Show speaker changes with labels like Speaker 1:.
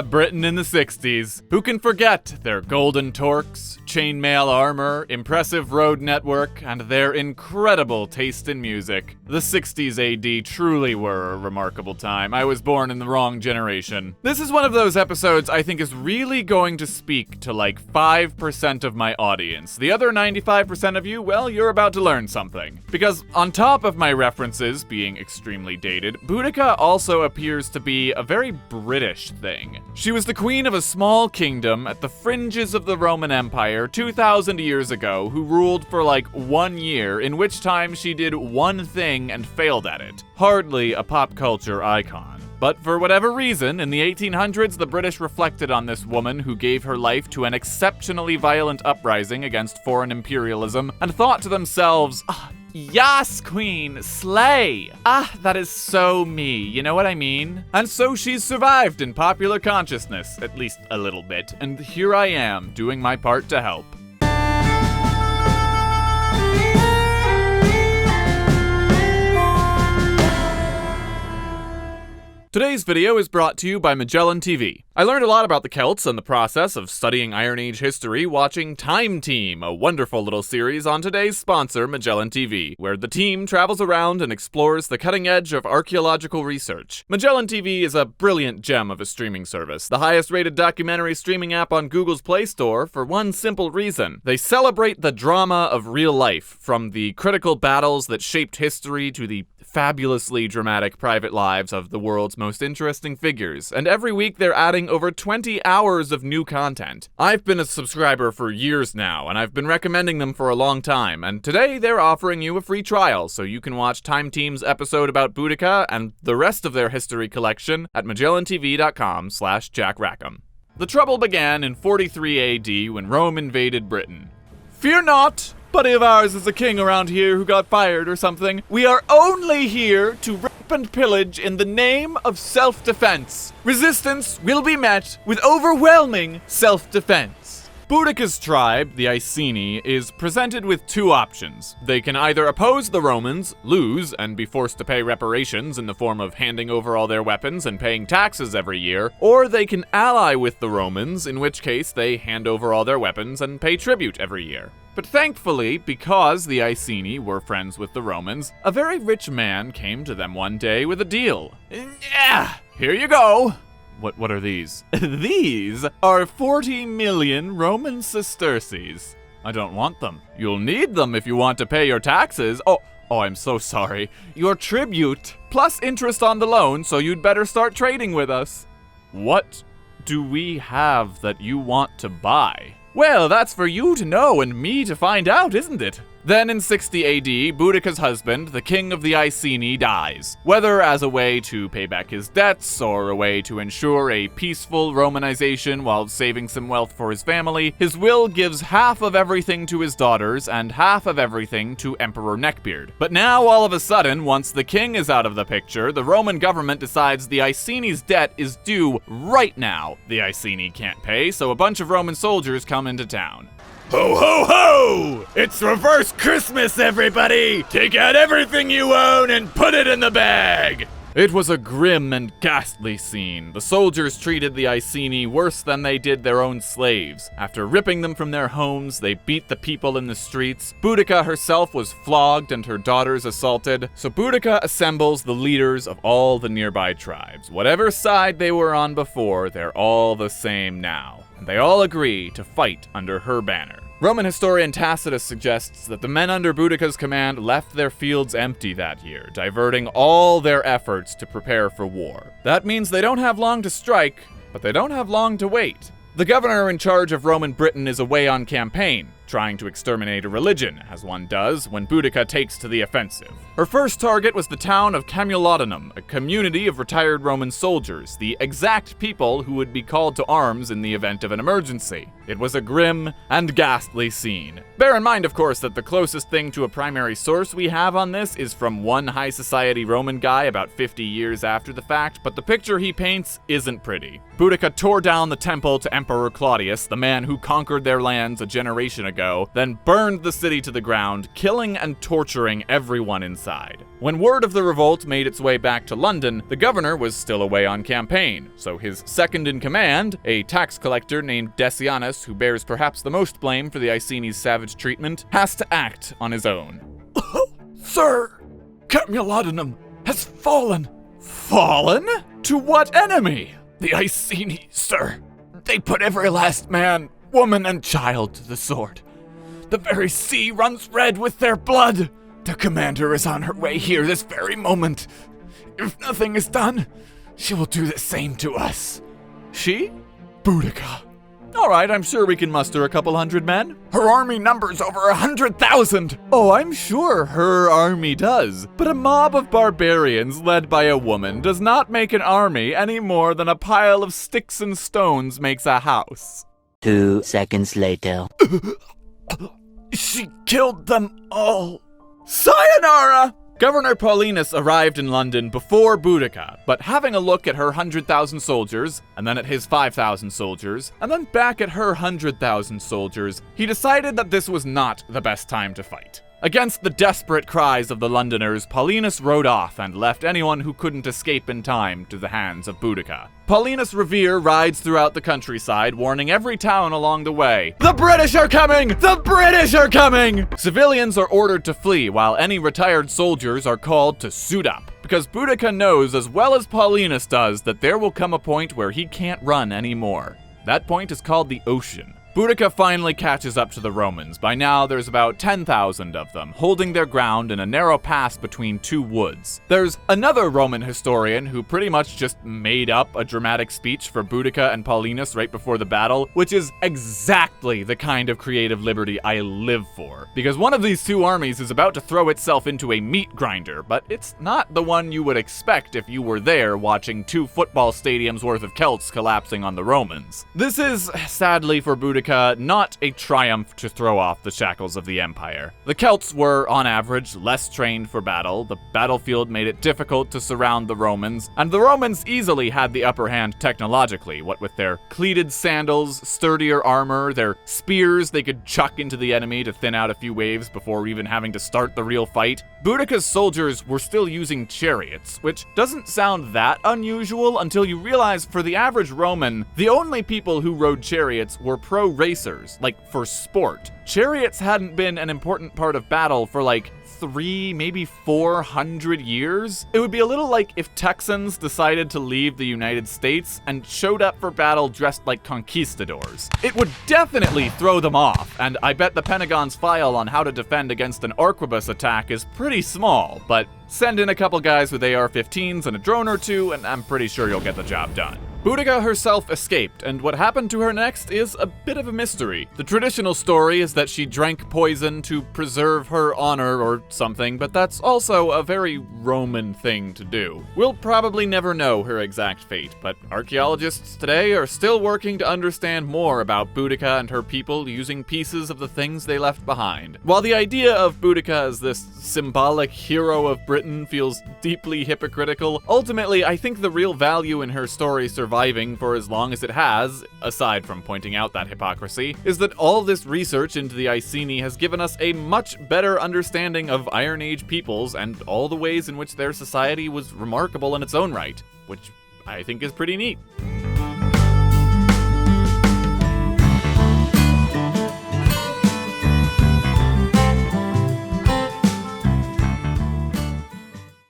Speaker 1: Yeah, Britain in the 60s. Who can forget their golden torques, chainmail armor, impressive road network, and their incredible taste in music? The 60s AD truly were a remarkable time. I was born in the wrong generation. This is one of those episodes I think is really going to speak to like 5% of my audience. The other 95% of you, well, you're about to learn something. Because on top of my references being extremely dated, Boudicca also appears to be a very British thing. She was the queen of a small kingdom at the fringes of the Roman Empire 2,000 years ago who ruled for like 1 year, in which time she did one thing and failed at it. Hardly a pop culture icon. But for whatever reason, in the 1800s, the British reflected on this woman who gave her life to an exceptionally violent uprising against foreign imperialism and thought to themselves, "Yas, queen, slay! That is so me, you know what I mean?" And so she's survived in popular consciousness, at least a little bit, and here I am, doing my part to help. Today's video is brought to you by Magellan TV. I learned a lot about the Celts and the process of studying Iron Age history watching Time Team, a wonderful little series on today's sponsor, Magellan TV, where the team travels around and explores the cutting edge of archaeological research. Magellan TV is a brilliant gem of a streaming service, the highest rated documentary streaming app on Google's Play Store for one simple reason. They celebrate the drama of real life, from the critical battles that shaped history to the fabulously dramatic private lives of the world's most interesting figures, and every week they're adding over 20 hours of new content. I've been a subscriber for years now, and I've been recommending them for a long time, and today they're offering you a free trial, so you can watch Time Team's episode about Boudicca and the rest of their history collection at magellantv.com/Jack Rackham. The trouble began in 43 AD when Rome invaded Britain. Fear not! Buddy of ours is a king around here who got fired or something. We are only here to rape and pillage in the name of self-defense. Resistance will be met with overwhelming self-defense. Boudicca's tribe, the Iceni, is presented with two options. They can either oppose the Romans, lose, and be forced to pay reparations in the form of handing over all their weapons and paying taxes every year, or they can ally with the Romans, in which case they hand over all their weapons and pay tribute every year. But thankfully, because the Iceni were friends with the Romans, a very rich man came to them one day with a deal. Here you go! What are these? These are 40 million Roman sesterces. I don't want them. You'll need them if you want to pay your taxes. Oh, I'm so sorry. Your tribute, plus interest on the loan, so you'd better start trading with us. What do we have that you want to buy? Well, that's for you to know and me to find out, isn't it? Then in 60 AD, Boudicca's husband, the king of the Iceni, dies. Whether as a way to pay back his debts or a way to ensure a peaceful Romanization while saving some wealth for his family, his will gives half of everything to his daughters and half of everything to Emperor Neckbeard. But now, all of a sudden, once the king is out of the picture, the Roman government decides the Iceni's debt is due right now. The Iceni can't pay, so a bunch of Roman soldiers come into town. Ho, ho, ho! It's reverse Christmas, everybody! Take out everything you own and put it in the bag! It was a grim and ghastly scene. The soldiers treated the Iceni worse than they did their own slaves. After ripping them from their homes, they beat the people in the streets. Boudicca herself was flogged and her daughters assaulted. So Boudicca assembles the leaders of all the nearby tribes. Whatever side they were on before, they're all the same now. And they all agree to fight under her banner. Roman historian Tacitus suggests that the men under Boudicca's command left their fields empty that year, diverting all their efforts to prepare for war. That means they don't have long to strike, but they don't have long to wait. The governor in charge of Roman Britain is away on campaign, trying to exterminate a religion, as one does when Boudicca takes to the offensive. Her first target was the town of Camulodunum, a community of retired Roman soldiers, the exact people who would be called to arms in the event of an emergency. It was a grim and ghastly scene. Bear in mind, of course, that the closest thing to a primary source we have on this is from one high society Roman guy about 50 years after the fact, but the picture he paints isn't pretty. Boudicca tore down the temple to Emperor Claudius, the man who conquered their lands a generation ago, ago, then burned the city to the ground, killing and torturing everyone inside. When word of the revolt made its way back to London, the governor was still away on campaign, so his second-in-command, a tax collector named Decianus, who bears perhaps the most blame for the Iceni's savage treatment, has to act on his own.
Speaker 2: Sir, Camulodunum has fallen.
Speaker 1: Fallen? To what enemy?
Speaker 2: The Iceni, sir. They put every last man, woman, and child to the sword. The very sea runs red with their blood. The commander is on her way here this very moment. If nothing is done, she will do the same to us.
Speaker 1: She?
Speaker 2: Boudicca.
Speaker 1: All right, I'm sure we can muster a couple hundred men.
Speaker 2: Her army numbers over 100,000.
Speaker 1: Oh, I'm sure her army does. But a mob of barbarians led by a woman does not make an army any more than a pile of sticks and stones makes a house.
Speaker 3: 2 seconds later.
Speaker 2: She killed them all.
Speaker 1: Sayonara! Governor Paulinus arrived in London before Boudicca, but having a look at her 100,000 soldiers, and then at his 5,000 soldiers, and then back at her 100,000 soldiers, he decided that this was not the best time to fight. Against the desperate cries of the Londoners, Paulinus rode off and left anyone who couldn't escape in time to the hands of Boudicca. Paulinus' reverie rides throughout the countryside, warning every town along the way, "The British are coming! The British are coming!" Civilians are ordered to flee, while any retired soldiers are called to suit up, because Boudicca knows as well as Paulinus does that there will come a point where he can't run anymore. That point is called the ocean. Boudicca finally catches up to the Romans. By now, there's about 10,000 of them, holding their ground in a narrow pass between two woods. There's another Roman historian who pretty much just made up a dramatic speech for Boudicca and Paulinus right before the battle, which is exactly the kind of creative liberty I live for. Because one of these two armies is about to throw itself into a meat grinder, but it's not the one you would expect if you were there watching 2 football stadiums worth of Celts collapsing on the Romans. This is, sadly for Boudicca, not a triumph to throw off the shackles of the Empire. The Celts were, on average, less trained for battle, the battlefield made it difficult to surround the Romans, and the Romans easily had the upper hand technologically, what with their cleated sandals, sturdier armor, their spears they could chuck into the enemy to thin out a few waves before even having to start the real fight. Boudicca's soldiers were still using chariots, which doesn't sound that unusual until you realize for the average Roman, the only people who rode chariots were pro-racers, like for sport. Chariots hadn't been an important part of battle for like 3, maybe 400 years. It would be a little like if Texans decided to leave the United States and showed up for battle dressed like conquistadors. It would definitely throw them off, and I bet the Pentagon's file on how to defend against an arquebus attack is pretty small, but send in a couple guys with AR-15s and a drone or two, and I'm pretty sure you'll get the job done. Boudicca herself escaped, and what happened to her next is a bit of a mystery. The traditional story is that she drank poison to preserve her honor or something, but that's also a very Roman thing to do. We'll probably never know her exact fate, but archaeologists today are still working to understand more about Boudicca and her people using pieces of the things they left behind. While the idea of Boudicca as this symbolic hero of Britain feels deeply hypocritical, ultimately I think the real value in her story surviving for as long as it has, aside from pointing out that hypocrisy, is that all this research into the Iceni has given us a much better understanding of Iron Age peoples and all the ways in which their society was remarkable in its own right, which I think is pretty neat.